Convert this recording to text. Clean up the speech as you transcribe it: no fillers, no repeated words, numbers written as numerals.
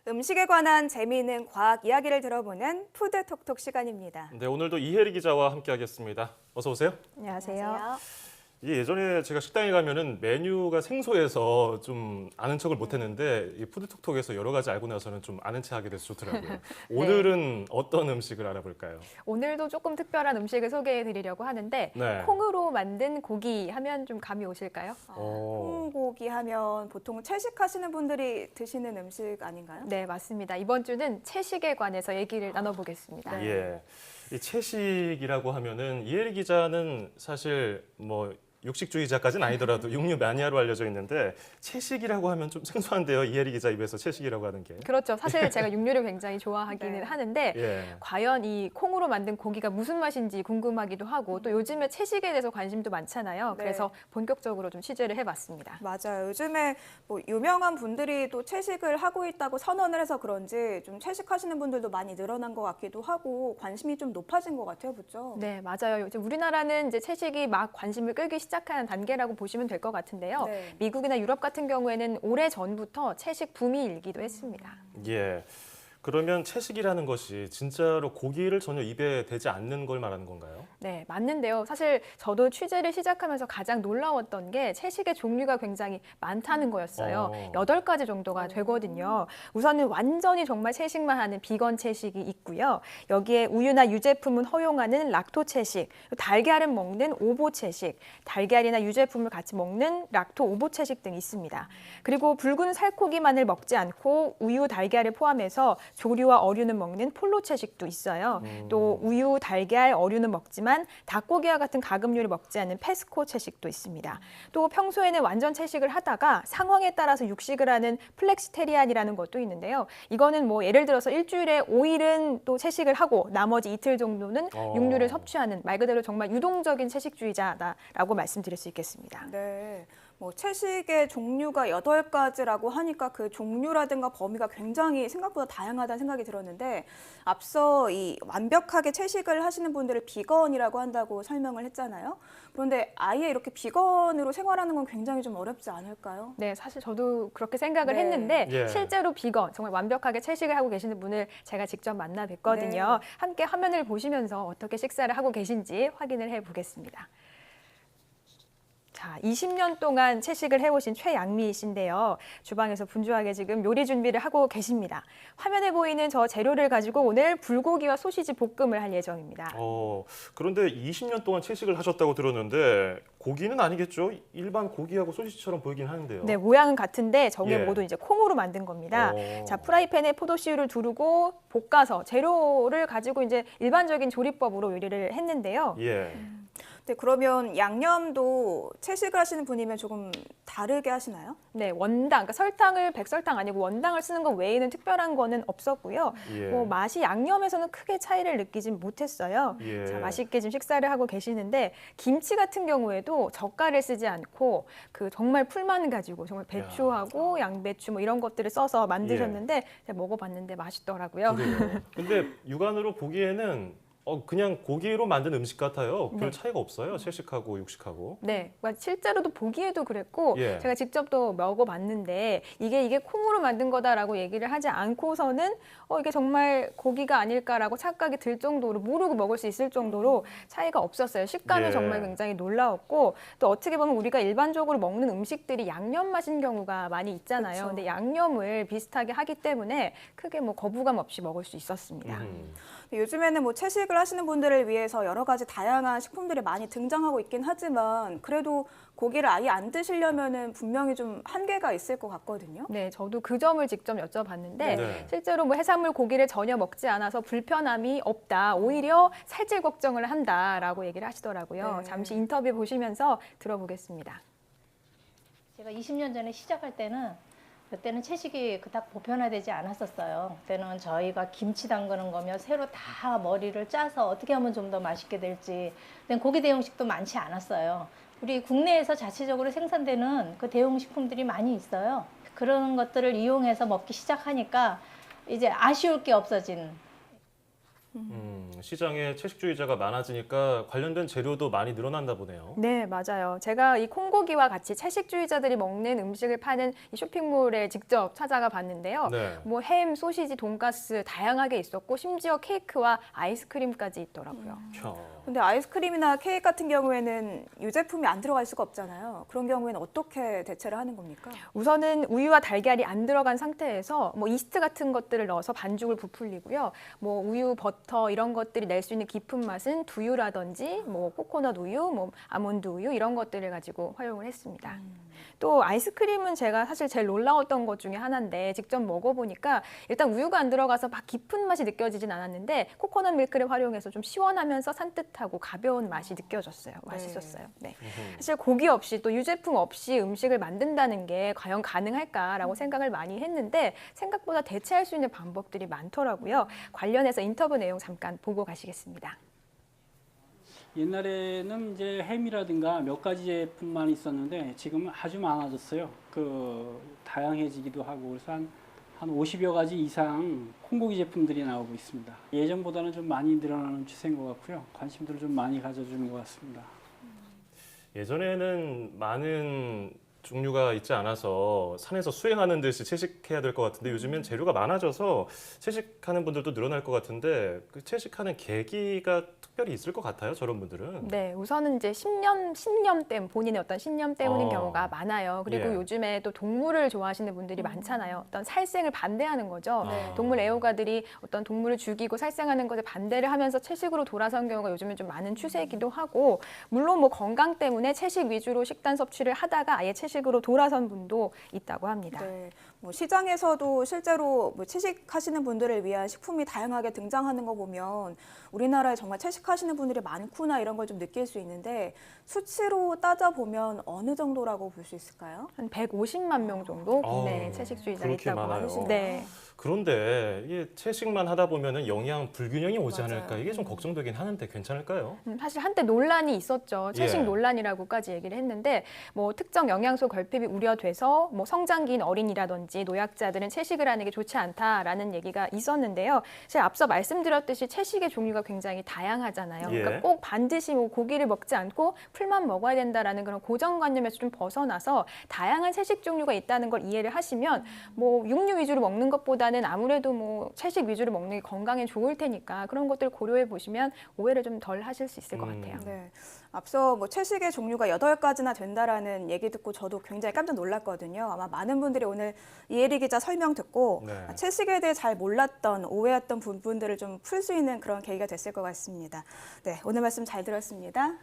음식에 관한 재미있는 과학 이야기를 들어보는 푸드톡톡 시간입니다. 네, 오늘도 이혜리 기자와 함께하겠습니다. 어서 오세요. 안녕하세요. 이게 예전에 제가 식당에 가면은 메뉴가 생소해서 좀 아는 척을 못했는데 이 푸드톡톡에서 여러 가지 알고 나서는 좀 아는 체 하게 돼서 좋더라고요. 오늘은 어떤 음식을 알아볼까요? 오늘도 조금 특별한 음식을 소개해 드리려고 하는데 네. 콩으로 만든 고기 하면 좀 감이 오실까요? 콩고기 하면 보통 채식하시는 분들이 드시는 음식 아닌가요? 네, 맞습니다. 이번 주는 채식에 관해서 얘기를 나눠보겠습니다. 예. 이 채식이라고 하면은 이혜리 기자는 사실 뭐 육식주의자까지는 아니더라도 육류 매니아로 알려져 있는데 채식이라고 하면 좀 생소한데요. 이혜리 기자 입에서 채식이라고 하는 게. 그렇죠. 사실 제가 육류를 굉장히 좋아하기는 네. 하는데 예. 과연 이 콩으로 만든 고기가 무슨 맛인지 궁금하기도 하고 또 요즘에 채식에 대해서 관심도 많잖아요. 네. 그래서 본격적으로 좀 취재를 해봤습니다. 맞아요. 요즘에 뭐 유명한 분들이 또 채식을 하고 있다고 선언을 해서 그런지 좀 채식하시는 분들도 많이 늘어난 것 같기도 하고 관심이 좀 높아진 것 같아요. 그렇죠? 네, 맞아요. 이제 우리나라는 이제 채식이 막 관심을 끌기 시작한 단계라고 보시면 될 것 같은데요. 네. 미국이나 유럽 같은 경우에는 오래 전부터 채식 붐이 일기도 했습니다. 예. 그러면 채식이라는 것이 진짜로 고기를 전혀 입에 대지 않는 걸 말하는 건가요? 네, 맞는데요. 사실 저도 취재를 시작하면서 가장 놀라웠던 게 채식의 종류가 굉장히 많다는 거였어요. 8가지 정도가 되거든요. 우선은 완전히 정말 채식만 하는 비건 채식이 있고요. 여기에 우유나 유제품은 허용하는 락토 채식, 달걀은 먹는 오보 채식, 달걀이나 유제품을 같이 먹는 락토 오보 채식 등이 있습니다. 그리고 붉은 살코기만을 먹지 않고 우유, 달걀을 포함해서 조류와 어류는 먹는 폴로 채식도 있어요. 또 우유, 달걀, 어류는 먹지만 닭고기와 같은 가금류를 먹지 않는 페스코 채식도 있습니다. 또 평소에는 완전 채식을 하다가 상황에 따라서 육식을 하는 플렉시테리안이라는 것도 있는데요. 이거는 뭐 예를 들어서 일주일에 5일은 또 채식을 하고 나머지 이틀 정도는 육류를 섭취하는 말 그대로 정말 유동적인 채식주의자다라고 말씀드릴 수 있겠습니다. 네. 뭐 채식의 종류가 8가지라고 하니까 그 종류라든가 범위가 굉장히 생각보다 다양하다는 생각이 들었는데 앞서 이 완벽하게 채식을 하시는 분들을 비건이라고 한다고 설명을 했잖아요. 그런데 아예 이렇게 비건으로 생활하는 건 굉장히 좀 어렵지 않을까요? 네, 사실 저도 그렇게 생각을 네. 했는데 예. 실제로 비건, 정말 완벽하게 채식을 하고 계시는 분을 제가 직접 만나 뵀거든요. 네. 함께 화면을 보시면서 어떻게 식사를 하고 계신지 확인을 해보겠습니다. 자, 20년 동안 채식을 해오신 최양미 씨인데요. 주방에서 분주하게 지금 요리 준비를 하고 계십니다. 화면에 보이는 저 재료를 가지고 오늘 불고기와 소시지 볶음을 할 예정입니다. 그런데 20년 동안 채식을 하셨다고 들었는데 고기는 아니겠죠? 일반 고기하고 소시지처럼 보이긴 하는데요. 네, 모양은 같은데 저게 예. 모두 이제 콩으로 만든 겁니다. 오. 자, 프라이팬에 포도씨유를 두르고 볶아서 재료를 가지고 이제 일반적인 조리법으로 요리를 했는데요. 예. 네, 그러면 양념도 채식을 하시는 분이면 조금 다르게 하시나요? 네, 원당, 그러니까 설탕을 백설탕 아니고 원당을 쓰는 것 외에는 특별한 거는 없었고요. 예. 뭐 맛이 양념에서는 크게 차이를 느끼진 못했어요. 예. 자, 맛있게 지금 식사를 하고 계시는데 김치 같은 경우에도 젓갈을 쓰지 않고 그 정말 풀만 가지고 정말 배추하고 양배추 뭐 이런 것들을 써서 만드셨는데 제가 먹어봤는데 맛있더라고요. 그래요. 근데 육안으로 보기에는 그냥 고기로 만든 음식 같아요. 별 네. 차이가 없어요. 채식하고 육식하고. 네, 실제로도 보기에도 그랬고 예. 제가 직접 또 먹어봤는데 이게 콩으로 만든 거다라고 얘기를 하지 않고서는 이게 정말 고기가 아닐까라고 착각이 들 정도로 모르고 먹을 수 있을 정도로 차이가 없었어요. 식감이 예. 정말 굉장히 놀라웠고 또 어떻게 보면 우리가 일반적으로 먹는 음식들이 양념 맛인 경우가 많이 있잖아요. 그쵸. 근데 양념을 비슷하게 하기 때문에 크게 뭐 거부감 없이 먹을 수 있었습니다. 요즘에는 뭐 채식을 하시는 분들을 위해서 여러 가지 다양한 식품들이 많이 등장하고 있긴 하지만 그래도 고기를 아예 안 드시려면은 분명히 좀 한계가 있을 것 같거든요. 네, 저도 그 점을 직접 여쭤봤는데 네. 실제로 뭐 해산물 고기를 전혀 먹지 않아서 불편함이 없다. 오히려 살찔 걱정을 한다라고 얘기를 하시더라고요. 네. 잠시 인터뷰 보시면서 들어보겠습니다. 제가 20년 전에 시작할 때는 그때는 채식이 그닥 보편화되지 않았었어요. 그때는 저희가 김치 담그는 거며 새로 다 머리를 짜서 어떻게 하면 좀 더 맛있게 될지. 그때 고기 대용식도 많지 않았어요. 우리 국내에서 자체적으로 생산되는 그 대용식품들이 많이 있어요. 그런 것들을 이용해서 먹기 시작하니까 이제 아쉬울 게 없어진. 시장에 채식주의자가 많아지니까 관련된 재료도 많이 늘어난다 보네요. 네, 맞아요. 제가 이 콩고기와 같이 채식주의자들이 먹는 음식을 파는 이 쇼핑몰에 직접 찾아가 봤는데요. 네. 뭐 햄, 소시지, 돈가스 다양하게 있었고 심지어 케이크와 아이스크림까지 있더라고요. 야. 근데 아이스크림이나 케이크 같은 경우에는 유제품이 안 들어갈 수가 없잖아요. 그런 경우에는 어떻게 대체를 하는 겁니까? 우선은 우유와 달걀이 안 들어간 상태에서 뭐 이스트 같은 것들을 넣어서 반죽을 부풀리고요. 뭐 우유, 버터 이런 것들이 낼 수 있는 깊은 맛은 두유라든지 뭐 코코넛 우유, 뭐 아몬드 우유 이런 것들을 가지고 활용을 했습니다. 또 아이스크림은 제가 사실 제일 놀라웠던 것 중에 하나인데 직접 먹어보니까 일단 우유가 안 들어가서 막 깊은 맛이 느껴지진 않았는데 코코넛 밀크를 활용해서 좀 시원하면서 산뜻하고 가벼운 맛이 느껴졌어요. 맛있었어요. 네. 사실 고기 없이 또 유제품 없이 음식을 만든다는 게 과연 가능할까라고 생각을 많이 했는데 생각보다 대체할 수 있는 방법들이 많더라고요. 관련해서 인터뷰 내용 잠깐 보고 가시겠습니다. 옛날에는 이제 햄이라든가 몇 가지 제품만 있었는데 지금은 아주 많아졌어요. 다양해지기도 하고 그래서 한 50여 가지 이상 콩고기 제품들이 나오고 있습니다. 예전보다는 좀 많이 늘어나는 추세인 것 같고요. 관심들을 좀 많이 가져주는 것 같습니다. 예전에는 많은 종류가 있지 않아서 산에서 수행하는 듯이 채식해야 될 것 같은데 요즘엔 재료가 많아져서 채식하는 분들도 늘어날 것 같은데 그 채식하는 계기가 특별히 있을 것 같아요, 저런 분들은. 네, 우선은 이제 신념 때문, 본인의 어떤 신념 때문인 경우가 많아요. 그리고 예. 요즘에 또 동물을 좋아하시는 분들이 많잖아요. 어떤 살생을 반대하는 거죠. 네. 동물 애호가들이 어떤 동물을 죽이고 살생하는 것에 반대를 하면서 채식으로 돌아선 경우가 요즘에 좀 많은 추세이기도 하고, 물론 뭐 건강 때문에 채식 위주로 식단 섭취를 하다가 아예 채식으로 돌아선 분도 있다고 합니다. 네, 뭐 시장에서도 실제로 뭐 채식하시는 분들을 위한 식품이 다양하게 등장하는 거 보면 우리나라에 정말 채식하시는 분들이 많구나 이런 걸 좀 느낄 수 있는데 수치로 따져보면 어느 정도라고 볼 수 있을까요? 한 150만 명 정도 국내 아우, 채식주의자가 그렇게 있다고 많아요. 하십니다. 네. 그런데 이게 채식만 하다 보면은 영양 불균형이 오지 맞아요. 않을까 이게 좀 걱정되긴 하는데 괜찮을까요? 사실 한때 논란이 있었죠. 채식 예. 논란이라고까지 얘기를 했는데 뭐 특정 영양소 결핍이 우려돼서 뭐 성장기인 어린이라든지 노약자들은 채식을 하는 게 좋지 않다라는 얘기가 있었는데요. 제가 앞서 말씀드렸듯이 채식의 종류가 굉장히 다양하잖아요. 예. 그러니까 꼭 반드시 뭐 고기를 먹지 않고 풀만 먹어야 된다라는 그런 고정관념에서 좀 벗어나서 다양한 채식 종류가 있다는 걸 이해를 하시면 뭐 육류 위주로 먹는 것보다는 아무래도 뭐 채식 위주로 먹는 게 건강에 좋을 테니까 그런 것들 고려해 보시면 오해를 좀 덜 하실 수 있을 것 같아요. 네. 앞서 뭐 채식의 종류가 8가지나 된다라는 얘기 듣고 저도 굉장히 깜짝 놀랐거든요. 아마 많은 분들이 오늘 이혜리 기자 설명 듣고 네. 채식에 대해 잘 몰랐던, 오해했던 부분들을 좀 풀 수 있는 그런 계기가 됐을 것 같습니다. 네, 오늘 말씀 잘 들었습니다.